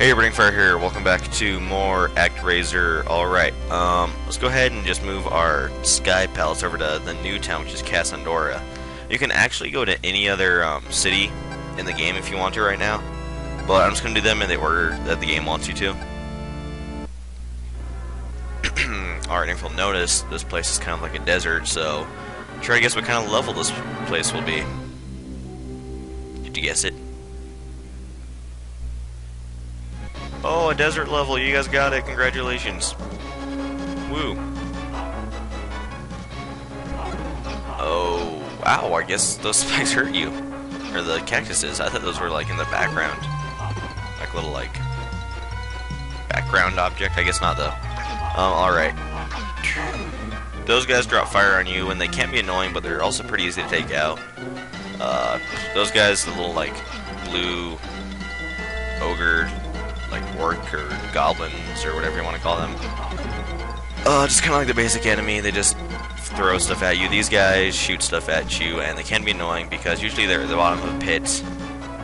Hey everybody, Fire here. Welcome back to more ActRaiser. Alright, let's go ahead and just move our sky palace over to the new town, which is Kasandora. You can actually go to any other city in the game if you want to right now, but I'm just going to do them in the order that the game wants you to. Alright, if you'll notice, this place is kind of like a desert, so try to guess what kind of level this place will be. Did you guess it? Oh, a desert level. You guys got it. Congratulations. Woo. Oh, wow. I guess those spikes hurt you. Or the cactuses. I thought those were like in the background. Like little like background object. I guess not though. Alright. Those guys drop fire on you and they can be annoying, but they're also pretty easy to take out. Those guys, the little like blue ogre, like orc or goblins or whatever you want to call them. Just kind of like the basic enemy. They just throw stuff at you. These guys shoot stuff at you, and they can be annoying because usually they're at the bottom of a pit,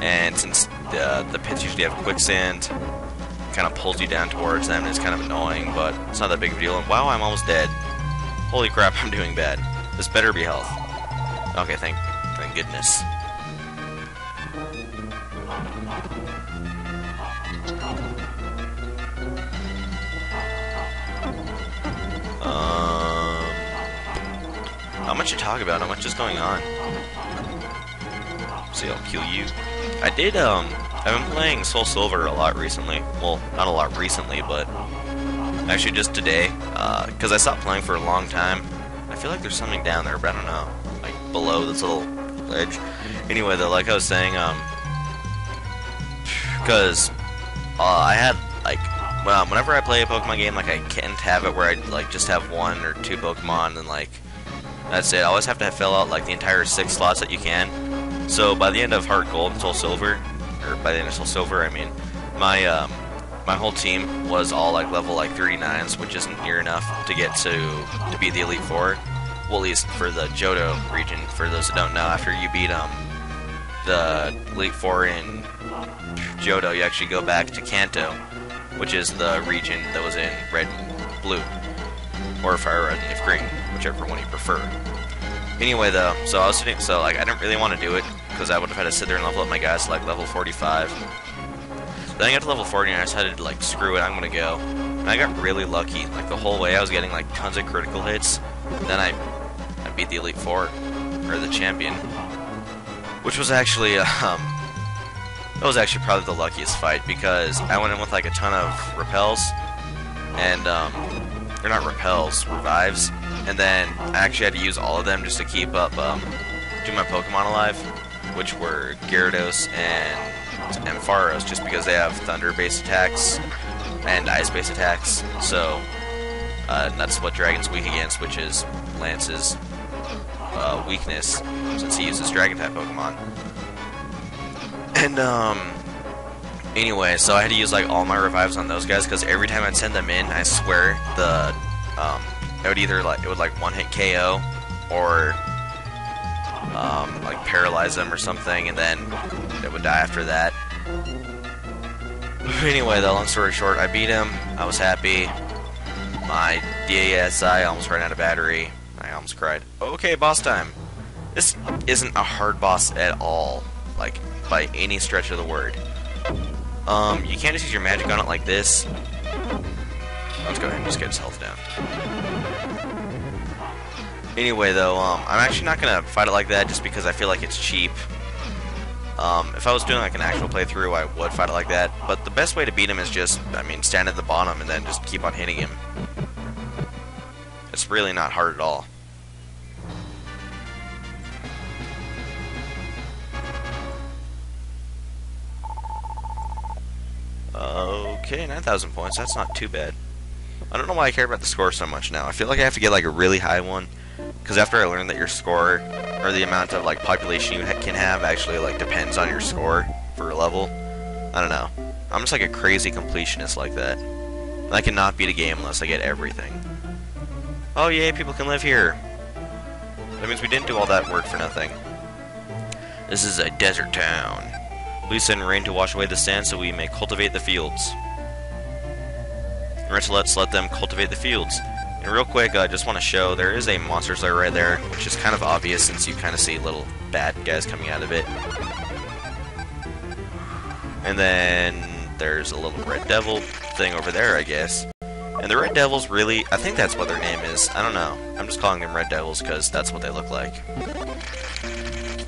and since the pits usually have quicksand, it kind of pulls you down towards them, and it's kind of annoying, but it's not that big of a deal. And wow, I'm almost dead. Holy crap, I'm doing bad. This better be health. Okay, thank goodness. Not much to talk about, not much is going on. See, I'll kill you. I've been playing Soul Silver a lot recently. Well, not a lot recently, but actually just today. Because I stopped playing for a long time. I feel like there's something down there, but I don't know. Like, below this little ledge. Anyway, though, like I was saying, because I had, like, well, whenever I play a Pokemon game, like, I can't have it where I, like, just have one or two Pokemon, and, like, that's it. I always have to fill out, like, the entire 6 slots that you can. So, by the end of Heart Gold and Soul Silver, or by the end of Soul Silver, I mean, my whole team was all, like, level, like, 39s, which isn't near enough to get to beat the Elite Four. Well, at least for the Johto region, for those that don't know, after you beat, the Elite Four in Johto, you actually go back to Kanto, which is the region that was in Red and Blue, or Fire Red and Leaf Green, whichever one you prefer. Anyway, though, so I was sitting, so like I didn't really want to do it because I would have had to sit there and level up my guys to like level 45. Then I got to level 40 and I decided to like screw it, I'm gonna go. And I got really lucky. Like the whole way I was getting like tons of critical hits. And then I beat the Elite Four, or the champion, which was actually that was actually probably the luckiest fight because I went in with like a ton of repels, and they're not repels, revives, and then I actually had to use all of them just to keep up do my Pokemon alive, which were Gyarados and Ampharos, just because they have thunder-based attacks and ice-based attacks. So that's what Dragon's weak against, which is Lance's weakness, since he uses Dragon-type Pokemon. And, anyway, so I had to use, like, all my revives on those guys, because every time I'd send them in, I swear, it would either, like, one-hit KO, or, like, paralyze them or something, and then it would die after that. Anyway, though, long story short, I beat him, I was happy. My DASI almost ran out of battery. I almost cried. Okay, boss time. This isn't a hard boss at all, like, by any stretch of the word. You can't just use your magic on it like this. Let's go ahead and just get his health down. Anyway, though, I'm actually not gonna fight it like that just because I feel like it's cheap. If I was doing like an actual playthrough, I would fight it like that. But the best way to beat him is just, I mean, stand at the bottom and then just keep on hitting him. It's really not hard at all. Okay, 9,000 points. That's not too bad. I don't know why I care about the score so much now. I feel like I have to get like a really high one, because after I learned that your score, or the amount of like population you can have, actually like depends on your score for a level. I don't know. I'm just like a crazy completionist like that. I cannot beat a game unless I get everything. Oh yay, people can live here. That means we didn't do all that work for nothing. This is a desert town. Please send rain to wash away the sand so we may cultivate the fields. Remember to let them cultivate the fields. And real quick, I just want to show there is a monster slayer right there, which is kind of obvious since you kind of see little bad guys coming out of it. And then there's a little red devil thing over there, I guess. And the red devils really, I think that's what their name is. I don't know. I'm just calling them red devils because that's what they look like.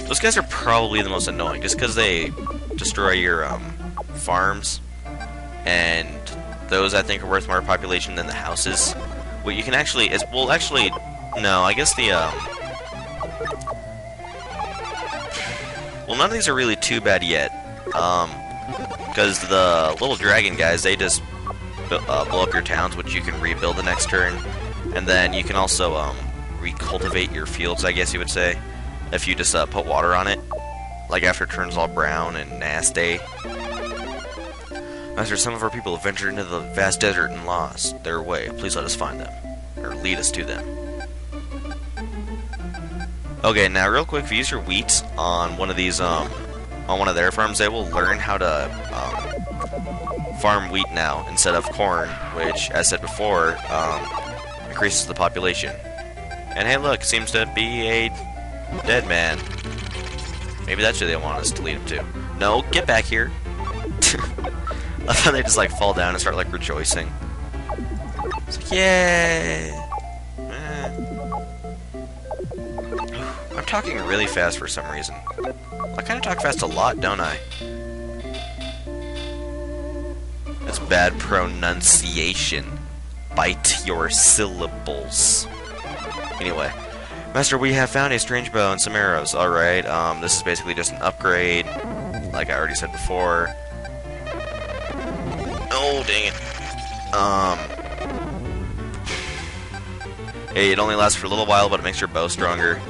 Those guys are probably the most annoying just because they destroy your farms. And those, I think, are worth more population than the houses. What you can actually is, well, actually, no, I guess the, well, none of these are really too bad yet. Because the little dragon guys, they just blow up your towns, which you can rebuild the next turn. And then you can also, recultivate your fields, I guess you would say, if you just, put water on it. Like after it turns all brown and nasty. Master, some of our people have ventured into the vast desert and lost their way. Please let us find them. Or lead us to them. Okay, now real quick, if you use your wheat on one of these, on one of their farms, they will learn how to, farm wheat now instead of corn, which, as said before, increases the population. And hey look, seems to be a dead man. Maybe that's who they want us to lead him to. No, get back here. I thought they just like fall down and start like rejoicing. It's like, yay! I'm talking really fast for some reason. I kind of talk fast a lot, don't I? That's bad pronunciation. Bite your syllables. Anyway, Master, we have found a strange bow and some arrows. Alright, this is basically just an upgrade, like I already said before. Oh, dang it. Hey, it only lasts for a little while, but it makes your bow stronger.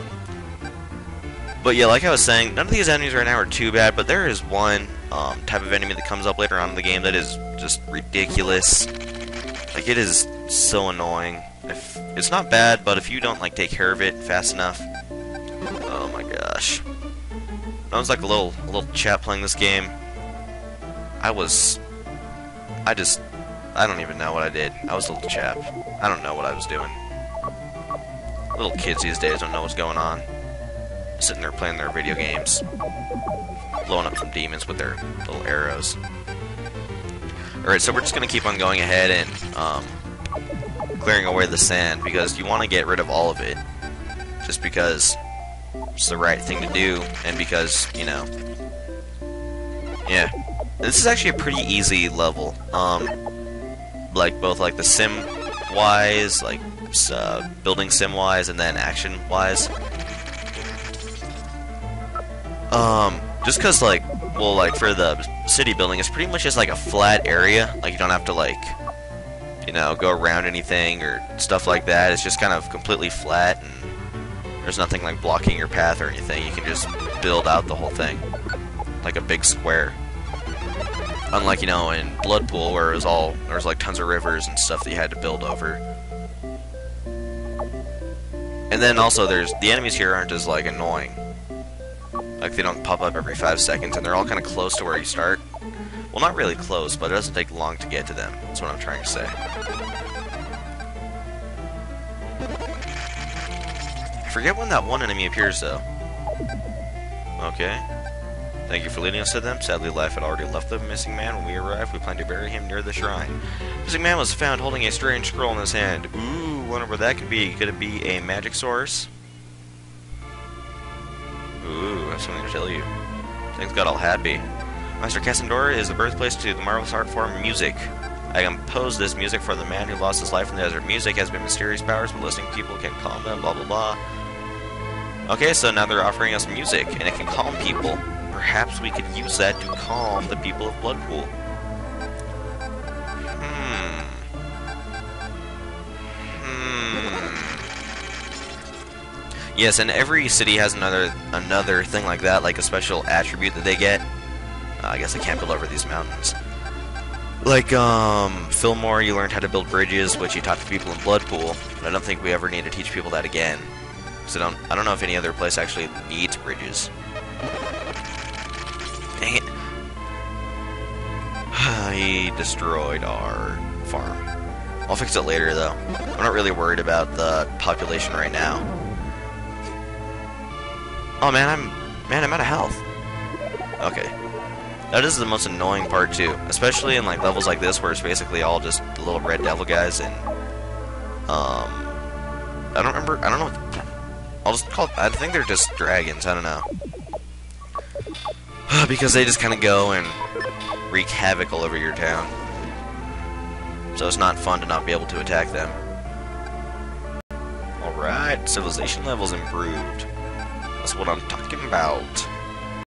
But yeah, like I was saying, none of these enemies right now are too bad, but there is one type of enemy that comes up later on in the game that is just ridiculous. Like, it is so annoying. It's not bad, but if you don't, like, take care of it fast enough... Oh my gosh. I was like a little chap playing this game. I don't even know what I did. I was a little chap. I don't know what I was doing. Little kids these days don't know what's going on. Sitting there playing their video games. Blowing up some demons with their little arrows. Alright, so we're just going to keep on going ahead and clearing away the sand, because you want to get rid of all of it. Just because it's the right thing to do, and because, you know... Yeah. This is actually a pretty easy level. Like, both, like, the sim-wise, like, building sim-wise, and then action-wise. Just because, like, well, like, for the city building, it's pretty much just, like, a flat area. Like, you don't have to, like, you know, go around anything or stuff like that. It's just kind of completely flat, and there's nothing, like, blocking your path or anything. You can just build out the whole thing. Like a big square. Unlike, you know, in Bloodpool, where it was all, there was, like, tons of rivers and stuff that you had to build over. And then also, the enemies here aren't as, like, annoying. Like, they don't pop up every 5 seconds, and they're all kind of close to where you start. Well, not really close, but it doesn't take long to get to them. That's what I'm trying to say. I forget when that one enemy appears, though. Okay. Thank you for leading us to them. Sadly, life had already left the missing man when we arrived. We plan to bury him near the shrine. The missing man was found holding a strange scroll in his hand. Ooh, wonder what that could be. Could it be a magic source? Ooh, I have something to tell you. Things got all happy. Master Kasandora is the birthplace to the marvelous art form music. I composed this music for the man who lost his life in the desert. Music has been mysterious powers, but listening people can calm them, blah blah blah. Okay, so now they're offering us music, and it can calm people. Perhaps we could use that to calm the people of Bloodpool. Yes, and every city has another thing like that, like a special attribute that they get. I guess I can't build over these mountains. Like, Fillmore, you learned how to build bridges, which you taught to people in Bloodpool, but I don't think we ever need to teach people that again. So I don't know if any other place actually needs bridges. Dang it. He destroyed our farm. I'll fix it later, though. I'm not really worried about the population right now. Oh man, I'm out of health. Okay. That is the most annoying part too, especially in like levels like this where it's basically all just the little red devil guys and I don't know. I'll just call I think they're just dragons, I don't know. Because they just kind of go and wreak havoc all over your town. So it's not fun to not be able to attack them. Alright, civilization levels improved. That's what I'm talking about.